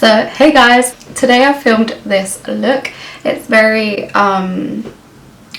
So hey guys, today I filmed this look. It's very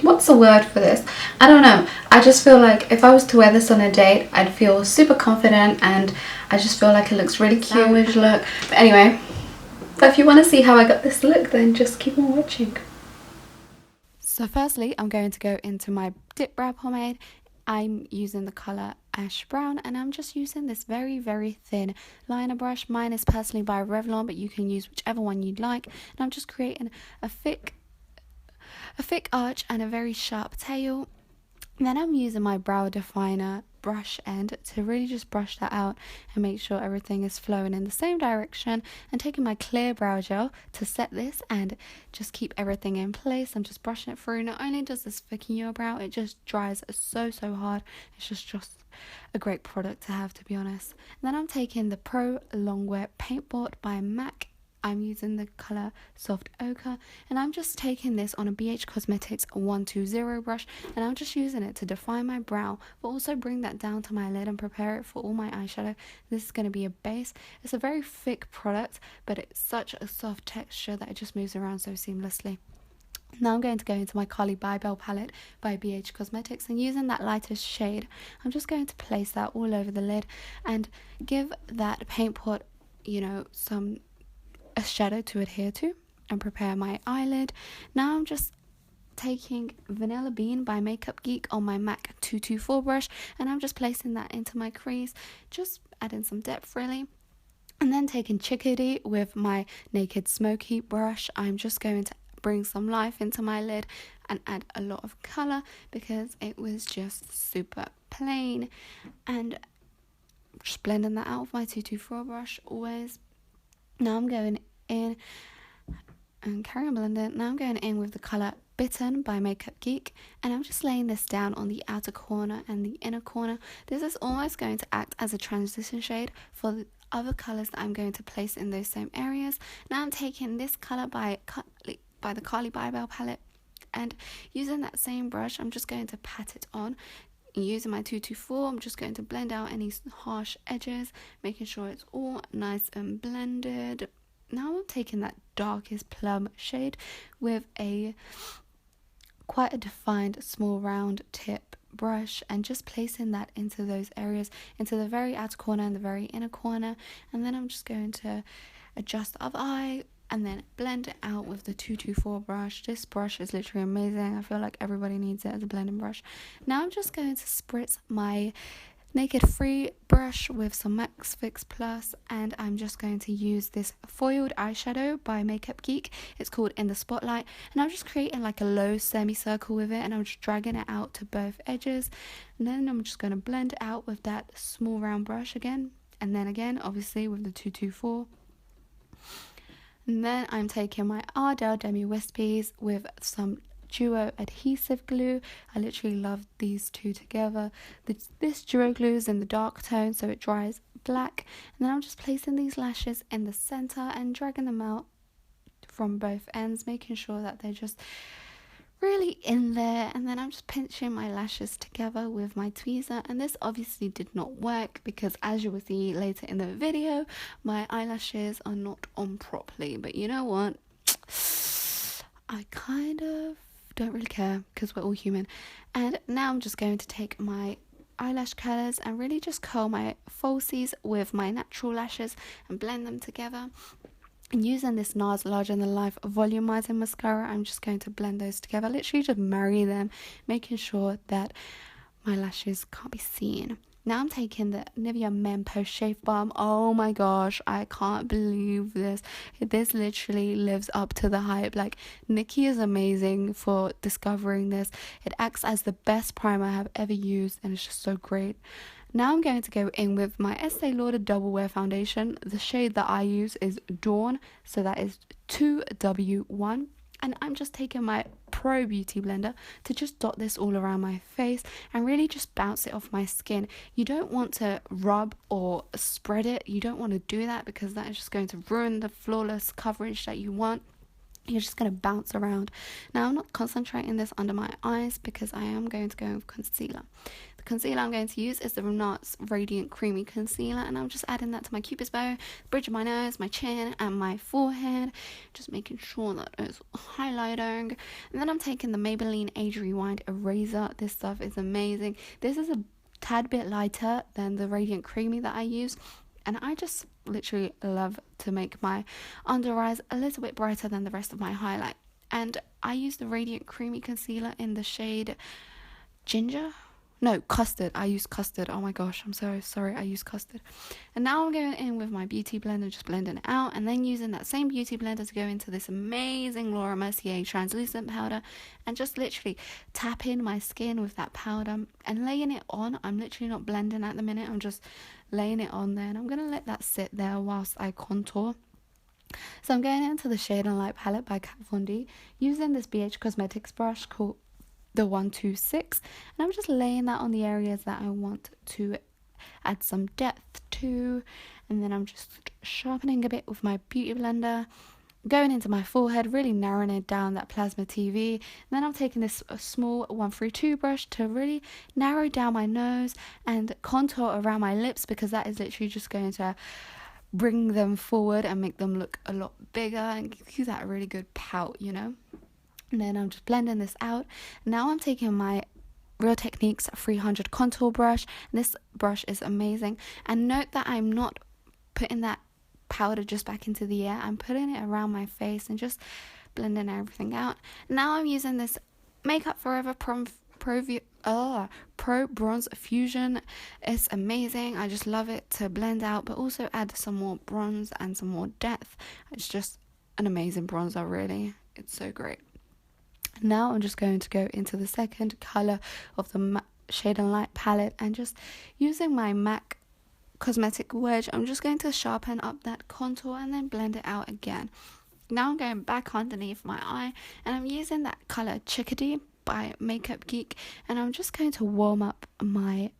what's the word for this? I don't know. I just feel like if I was to wear this on a date, I'd feel super confident, and I just feel like it looks really cute look. But anyway, if you want to see how I got this look, then just keep on watching. So firstly, I'm going to go into my dip brow pomade. I'm using the colour Ash Brown, and I'm just using this very thin liner brush. Mine is personally by Revlon, but you can use whichever one you'd like. And I'm just creating a thick arch and a very sharp tail. And then I'm using my brow definer brush end to really just brush that out and make sure everything is flowing in the same direction, and taking my clear brow gel to set this and just keep everything in place. I'm just brushing it through. Not only does this thicken your brow, it just dries so hard. It's just a great product to have, to be honest. And then I'm taking the Pro Longwear Paint Pot by MAC. I'm using the colour Soft Ochre, and I'm just taking this on a BH Cosmetics 120 brush, and I'm just using it to define my brow, but also bring that down to my lid and prepare it for all my eyeshadow. This is going to be a base. It's a very thick product, but it's such a soft texture that it just moves around so seamlessly. Now I'm going to go into my Carli Bybel palette by BH Cosmetics, and using that lightest shade, I'm just going to place that all over the lid and give that paint pot, a shadow to adhere to, and prepare my eyelid. Now I'm just taking Vanilla Bean by Makeup Geek on my MAC 224 brush, and I'm just placing that into my crease, just adding some depth really. And then taking Chickadee with my Naked Smoky brush, I'm just going to bring some life into my lid and add a lot of colour because it was just super plain. And just blending that out with my 224 brush always. Now I'm going in and carry on blending. Now I'm going in with the colour Bitten by Makeup Geek, and I'm just laying this down on the outer corner and the inner corner. This is almost going to act as a transition shade for the other colours that I'm going to place in those same areas. Now I'm taking this colour by the Carli Bybel palette, and using that same brush, I'm just going to pat it on. Using my 224, I'm just going to blend out any harsh edges, making sure it's all nice and blended. Now I'm taking that darkest plum shade with quite a defined small round tip brush, and just placing that into those areas, into the very outer corner and the very inner corner. And then I'm just going to adjust the other eye and then blend it out with the 224 brush. This brush is literally amazing. I feel like everybody needs it as a blending brush. Now I'm just going to spritz my Naked Free brush with some Max Fix Plus, and I'm just going to use this foiled eyeshadow by Makeup Geek. It's called In the Spotlight, and I'm just creating like a low semicircle with it, and I'm just dragging it out to both edges. And then I'm just going to blend it out with that small round brush again, and then again obviously with the 224. And then I'm taking my ARDELL Demi Wispies with some Duo Adhesive glue. I literally love these two together. This Duo glue is in the dark tone, so it dries black. And then I'm just placing these lashes in the center and dragging them out from both ends, making sure that they're just really in there. And then I'm just pinching my lashes together with my tweezer, and this obviously did not work because, as you will see later in the video, my eyelashes are not on properly. But you know what, I kind of don't really care because we're all human. And now I'm just going to take my eyelash curlers and really just curl my falsies with my natural lashes and blend them together. And using this NARS Larger Than Life Volumizing Mascara, I'm just going to blend those together, literally just marry them, making sure that my lashes can't be seen. Now I'm taking the NIVEA Men Post Shave Balm. Oh my gosh, I can't believe this. This literally lives up to the hype. Like, Nikki is amazing for discovering this. It acts as the best primer I have ever used, and it's just so great. Now I'm going to go in with my Estee Lauder Double Wear Foundation. The shade that I use is Dawn, so that is 2W1. And I'm just taking my Pro Beauty Blender to just dot this all around my face and really just bounce it off my skin. You don't want to rub or spread it. You don't want to do that because that is just going to ruin the flawless coverage that you want. you're just going to bounce around. Now I'm not concentrating this under my eyes because I am going to go with concealer. The concealer I'm going to use is the NARS Radiant Creamy Concealer, and I'm just adding that to my cupid's bow, the bridge of my nose, my chin and my forehead, just making sure that it's highlighting. And then I'm taking the Maybelline Age Rewind Eraser. This stuff is amazing. This is a tad bit lighter than the Radiant Creamy that I use, and I just literally love to make my under eyes a little bit brighter than the rest of my highlight. And I use the Radiant Creamy Concealer in the shade Custard. I use Custard. Oh my gosh, I'm so sorry. I use Custard. And now I'm going in with my beauty blender, just blending it out, and then using that same beauty blender to go into this amazing Laura Mercier translucent powder and just literally tap in my skin with that powder and laying it on. I'm literally not blending at the minute. I'm just laying it on there, and I'm gonna let that sit there whilst I contour. So I'm going into the Shade and Light palette by Kat Von D using this BH Cosmetics brush called the 126, and I'm just laying that on the areas that I want to add some depth to, and then I'm just sharpening a bit with my beauty blender, going into my forehead, really narrowing it down, that plasma TV. And then I'm taking this small 132 brush to really narrow down my nose and contour around my lips, because that is literally just going to bring them forward and make them look a lot bigger and give you that really good pout, you know. And then I'm just blending this out. Now I'm taking my Real Techniques 300 contour brush. This brush is amazing, and note that I'm not putting that powder just back into the air. I'm putting it around my face and just blending everything out. Now I'm using this Makeup Forever Pro Bronze Fusion. It's amazing. I just love it to blend out but also add some more bronze and some more depth. It's just an amazing bronzer, really. It's so great. Now I'm just going to go into the second colour of the Shade and Light palette, and just using my MAC Cosmetic Wedge, I'm just going to sharpen up that contour and then blend it out again. Now I'm going back underneath my eye, and I'm using that colour Chickadee by Makeup Geek, and I'm just going to warm up my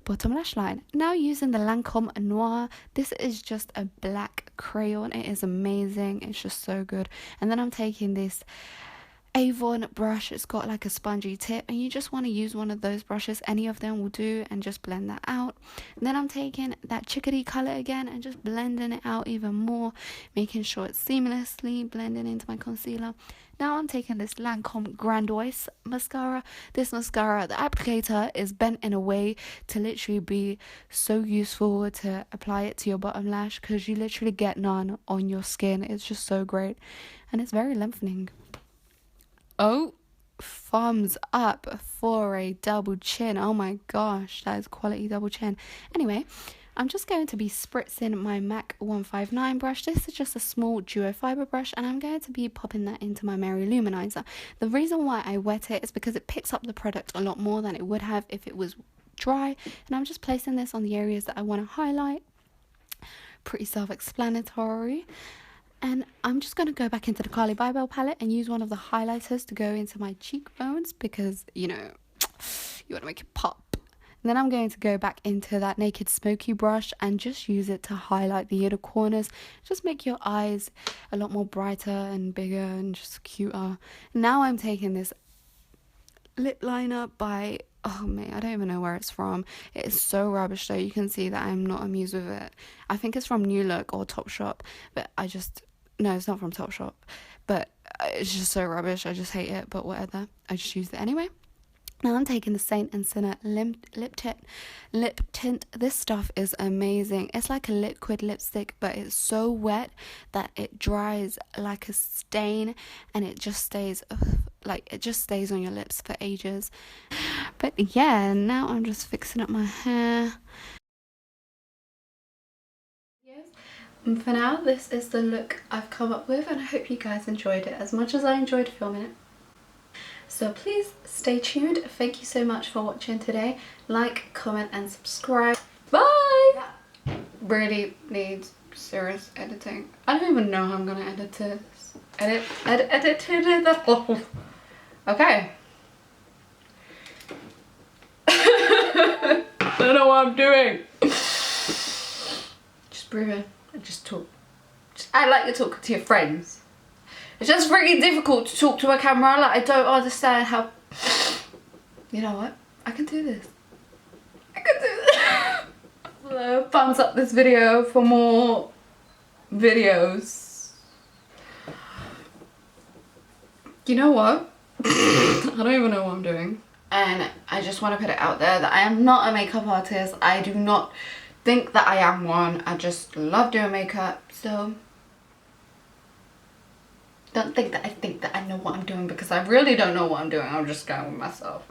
bottom lash line. Now using the Lancome Noir. This is just a black crayon. It is amazing. It's just so good. And then I'm taking this Avon brush. It's got like a spongy tip, and you just want to use one of those brushes, any of them will do, and just blend that out. And then I'm taking that Chickadee color again and just blending it out even more, making sure it's seamlessly blending into my concealer. Now I'm taking this Lancome Grandiose mascara. This mascara, the applicator is bent in a way to literally be so useful to apply it to your bottom lash, because you literally get none on your skin. It's just so great, and it's very lengthening. Oh, thumbs up for a double chin. Oh my gosh, that is quality double chin. Anyway, I'm just going to be spritzing my MAC 159 brush. This is just a small Duo Firbe Brush, and I'm going to be popping that into my Lou Manizer. The reason why I wet it is because it picks up the product a lot more than it would have if it was dry. And I'm just placing this on the areas that I want to highlight. Pretty self-explanatory. And I'm just going to go back into the Carli Bybel palette and use one of the highlighters to go into my cheekbones, because, you know, you want to make it pop. And then I'm going to go back into that Naked Smoky brush and just use it to highlight the inner corners. Just make your eyes a lot more brighter and bigger and just cuter. Now I'm taking this lip liner by... oh man, I don't even know where it's from. It is so rubbish though. You can see that I'm not amused with it. I think it's from New Look or Topshop, but no, it's not from Topshop, but it's just so rubbish. I just hate it, but whatever. I just used it anyway. Now I'm taking the Saint and Sinner lip tint. This stuff is amazing. It's like a liquid lipstick, but it's so wet that it dries like a stain, and it just stays on your lips for ages. But yeah, now I'm just fixing up my hair. And for now, this is the look I've come up with, and I hope you guys enjoyed it as much as I enjoyed filming it. So please stay tuned. Thank you so much for watching today. Like, comment and subscribe. Bye! Yeah. Really needs serious editing. I don't even know how I'm gonna edit this. Edit it. Okay. I don't know what I'm doing. Just breathe in and just talk. Just act like you're talking to your friends. It's just really difficult to talk to a camera. Like, I don't understand how... You know what? I can do this. I can do this. So, thumbs up this video for more videos. You know what? I don't even know what I'm doing. And I just want to put it out there that I am not a makeup artist. I do not think that I am one. I just love doing makeup. So don't think that I know what I'm doing, because I really don't know what I'm doing. I'm just going with myself.